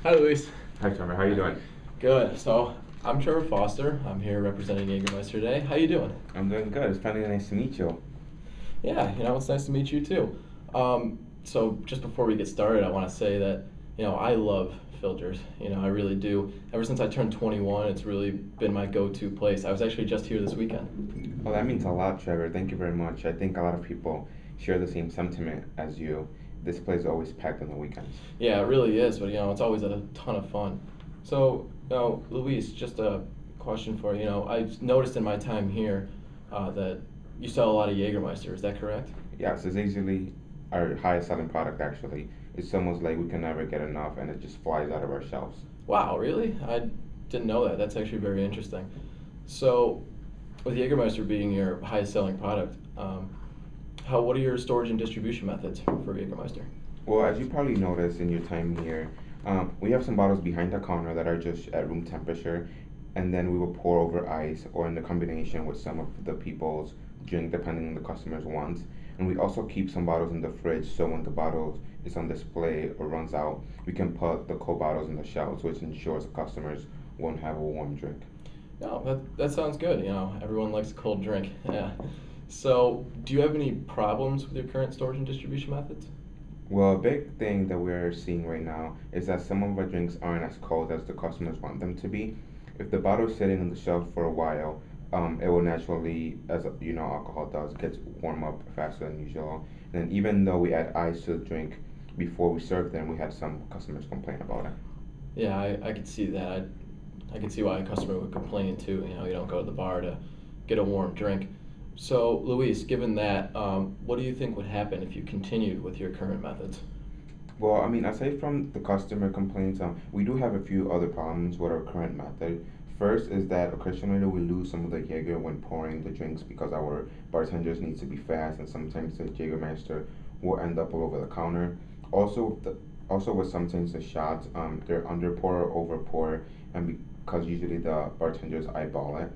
Hi, Luis. Hi, Trevor. How you doing? Good. So I'm Trevor Foster. I'm here representing Jägermeister today. How you doing? I'm doing good. It's finally nice to meet you. Yeah, it's nice to meet you too. So just before we get started, I want to say that I love Filgers. I really do. Ever since I turned 21, it's really been my go-to place. I was actually just here this weekend. Well, that means a lot, Trevor. Thank you very much. I think a lot of people share the same sentiment as you. This place is always packed on the weekends. Yeah, it really is. But it's always a ton of fun. So, Luis, just a question for you. I've noticed in my time here that you sell a lot of Jägermeister. Is that correct? Yes, it's easily our highest selling product, actually. It's almost like we can never get enough and it just flies out of our shelves. Wow, really? I didn't know that. That's actually very interesting. So, with Jägermeister being your highest selling product, what are your storage and distribution methods for Jägermeister? Well, as you probably noticed in your time here, we have some bottles behind the counter that are just at room temperature, and then we will pour over ice or in the combination with some of the people's drink, depending on the customer's wants. And we also keep some bottles in the fridge, so when the bottle is on display or runs out, we can put the cold bottles in the shelves, which ensures the customers won't have a warm drink. No, that sounds good. Everyone likes a cold drink. Yeah. So, do you have any problems with your current storage and distribution methods? Well, a big thing that we're seeing right now is that some of our drinks aren't as cold as the customers want them to be. If the bottle's sitting on the shelf for a while, it will naturally, as you know, alcohol does, get warm up faster than usual. And even though we add ice to the drink before we serve them, we had some customers complain about it. Yeah, I could see that. I could see why a customer would complain too. You don't go to the bar to get a warm drink. So, Luis, given that, what do you think would happen if you continued with your current methods? Well, I mean, aside from the customer complaints, we do have a few other problems with our current method. First is that occasionally we lose some of the Jaeger when pouring the drinks because our bartenders need to be fast, and sometimes the Jägermeister will end up all over the counter. Also, also with sometimes the shots, they're under pour or over pour, and because usually the bartenders eyeball it.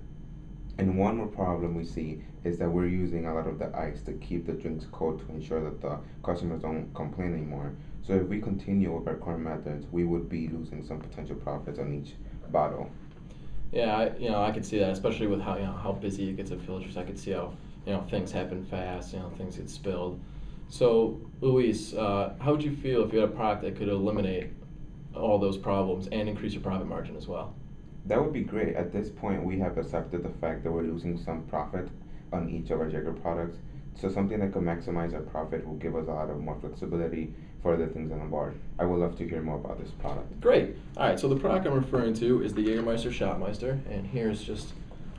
And one more problem we see is that we're using a lot of the ice to keep the drinks cold to ensure that the customers don't complain anymore. So if we continue with our current methods, we would be losing some potential profits on each bottle. Yeah, I could see that, especially with how busy it gets at Filters. I could see how things happen fast. Things get spilled. So, Luis, how would you feel if you had a product that could eliminate all those problems and increase your profit margin as well? That would be great. At this point, we have accepted the fact that we're losing some profit on each of our Jagger products. So something that could maximize our profit will give us a lot of more flexibility for other things on the board. I would love to hear more about this product. Great. All right. So the product I'm referring to is the Jägermeister Shotmeister, and here's just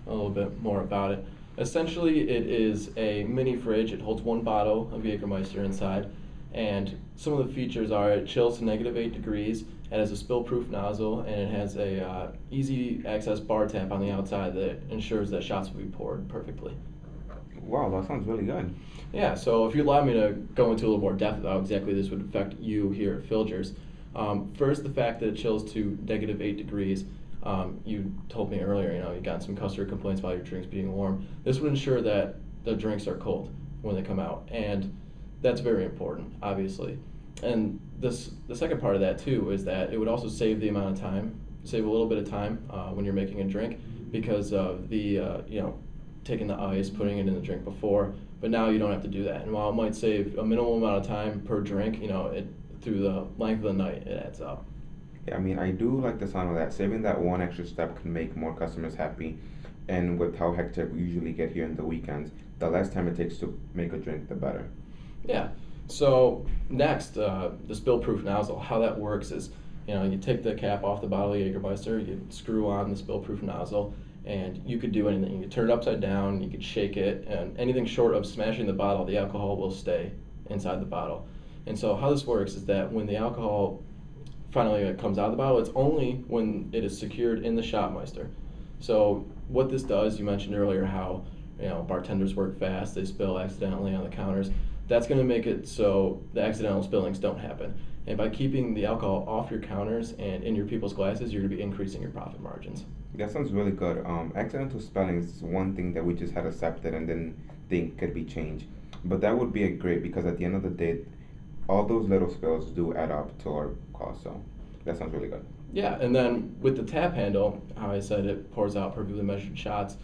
a little bit more about it. Essentially, it is a mini fridge. It holds one bottle of Jägermeister inside, and some of the features are it chills to -8 degrees. It has a spill-proof nozzle, and it has a easy access bar tap on the outside that ensures that shots will be poured perfectly. Wow, that sounds really good. Yeah, so if you'd allow me to go into a little more depth about how exactly this would affect you here at Filgers. First, the fact that it chills to -8 degrees. You told me earlier, you got some customer complaints about your drinks being warm. This would ensure that the drinks are cold when they come out, and that's very important, obviously. And the second part of that too is that it would also save the amount of time, save a little bit of time when you're making a drink because of the taking the ice, putting it in the drink before. But now you don't have to do that. And while it might save a minimal amount of time per drink, it through the length of the night it adds up. Yeah, I mean, I do like the sound of that. Saving that one extra step can make more customers happy. And with how hectic we usually get here in the weekends, the less time it takes to make a drink, the better. Yeah. So next, the spill-proof nozzle. How that works is, you take the cap off the bottle of Jägermeister, you screw on the spill-proof nozzle, and you could do anything. You could turn it upside down, you could shake it, and anything short of smashing the bottle, the alcohol will stay inside the bottle. And so how this works is that when the alcohol finally comes out of the bottle, it's only when it is secured in the Shotmeister. So what this does, you mentioned earlier how bartenders work fast, they spill accidentally on the counters. That's going to make it so the accidental spillings don't happen. And by keeping the alcohol off your counters and in your people's glasses, you're going to be increasing your profit margins. That sounds really good. Accidental spelling is one thing that we just had accepted and didn't think could be changed. But that would be a great because at the end of the day, all those little spills do add up to our cost. So That sounds really good. Yeah, and then with the tap handle, how I said it pours out perfectly measured shots,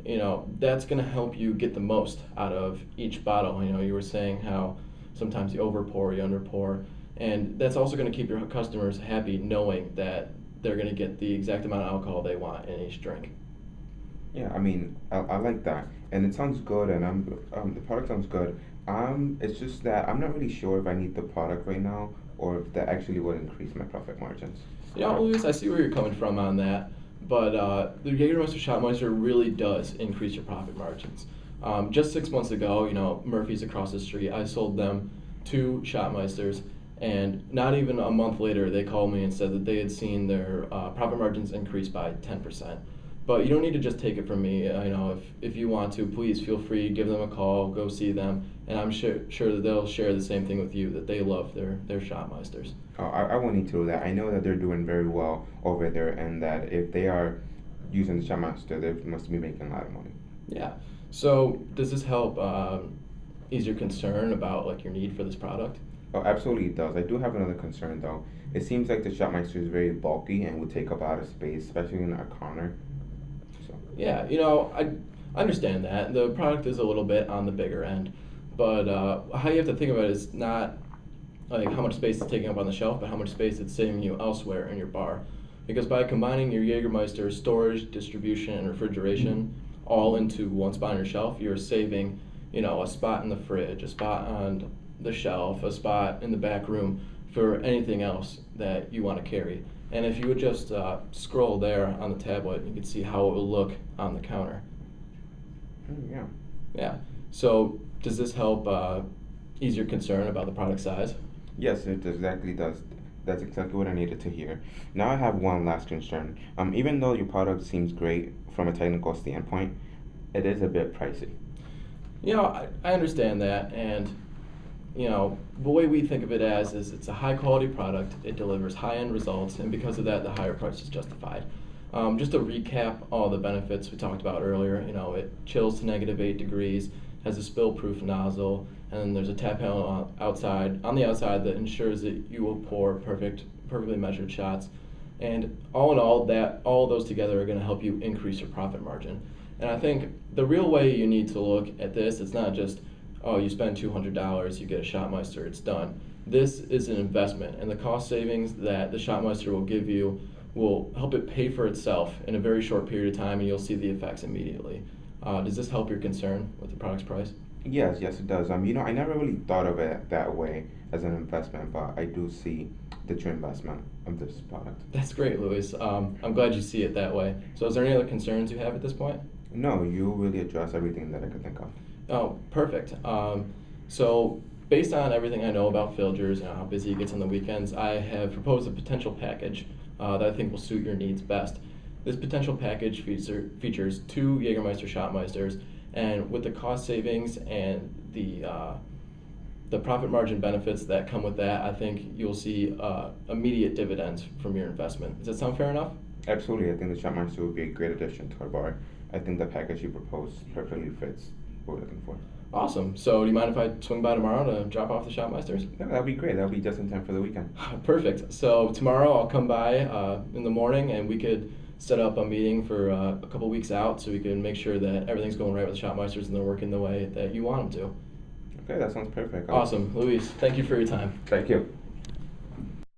that's going to help you get the most out of each bottle. You were saying how sometimes you over pour, you under pour, and that's also going to keep your customers happy knowing that they're going to get the exact amount of alcohol they want in each drink. Yeah, I mean, I like that, and it sounds good, and the product sounds good. It's just that I'm not really sure if I need the product right now or if that actually would increase my profit margins. Luis, I see where you're coming from on that, but the Jägermeister Shotmeister really does increase your profit margins. Just 6 months ago, Murphy's across the street, I sold them 2 Shotmeisters, and not even a month later, they called me and said that they had seen their profit margins increase by 10%. But you don't need to just take it from me. If you want to, please feel free, give them a call, go see them, and I'm sure that they'll share the same thing with you, that they love their Shotmeisters. Oh, I won't need to do that. I know that they're doing very well over there, and that if they are using the Shopmaster, they must be making a lot of money. Yeah. So does this help ease your concern about like your need for this product? Oh, absolutely it does. I do have another concern though. It seems like the Shopmeister is very bulky and would take up a lot of space, especially in our counter. So. Yeah, I understand that. The product is a little bit on the bigger end, but how you have to think about it is not like how much space it's taking up on the shelf, but how much space it's saving you elsewhere in your bar. Because by combining your Jägermeister storage, distribution, and refrigeration all into one spot on your shelf, you're saving, a spot in the fridge, a spot on the shelf, a spot in the back room for anything else that you want to carry. And if you would just scroll there on the tablet, you can see how it will look on the counter. Yeah. Yeah. So does this help ease your concern about the product size? Yes, it exactly does. That's exactly what I needed to hear. Now I have one last concern. Even though your product seems great from a technical standpoint, it is a bit pricey. I understand that, and the way we think of it as is it's a high quality product, it delivers high end results, and because of that, the higher price is justified. Just to recap all the benefits we talked about earlier, it chills to -8 degrees, has a spill proof nozzle, and then there's a tap handle on the outside that ensures that you will pour perfectly measured shots. And all in all of those together are going to help you increase your profit margin. And I think the real way you need to look at this, it's not just, oh, you spend $200, you get a Shotmeister, it's done. This is an investment, and the cost savings that the Shotmeister will give you will help it pay for itself in a very short period of time, and you'll see the effects immediately. Does this help your concern with the product's price? Yes, it does. I never really thought of it that way as an investment, but I do see the true investment of this product. That's great, Luis. I'm glad you see it that way. So is there any other concerns you have at this point? No, you really address everything that I could think of. Oh, perfect. So based on everything I know about Filgers and how busy it gets on the weekends, I have proposed a potential package that I think will suit your needs best. This potential package features 2 Jägermeister Shotmeisters, and with the cost savings and the profit margin benefits that come with that, I think you'll see immediate dividends from your investment. Does that sound fair enough? Absolutely. I think the Shopmaster would be a great addition to our bar. I think the package you propose perfectly fits what we're looking for. Awesome. So do you mind if I swing by tomorrow to drop off the Shopmeisters? Yeah, that'll be great. That'll be just in time for the weekend. Perfect. So tomorrow I'll come by in the morning, and we could set up a meeting for a couple weeks out so we can make sure that everything's going right with the Shopmeisters and they're working the way that you want them to. Okay, that sounds perfect. Awesome. Luis, thank you for your time. Thank you.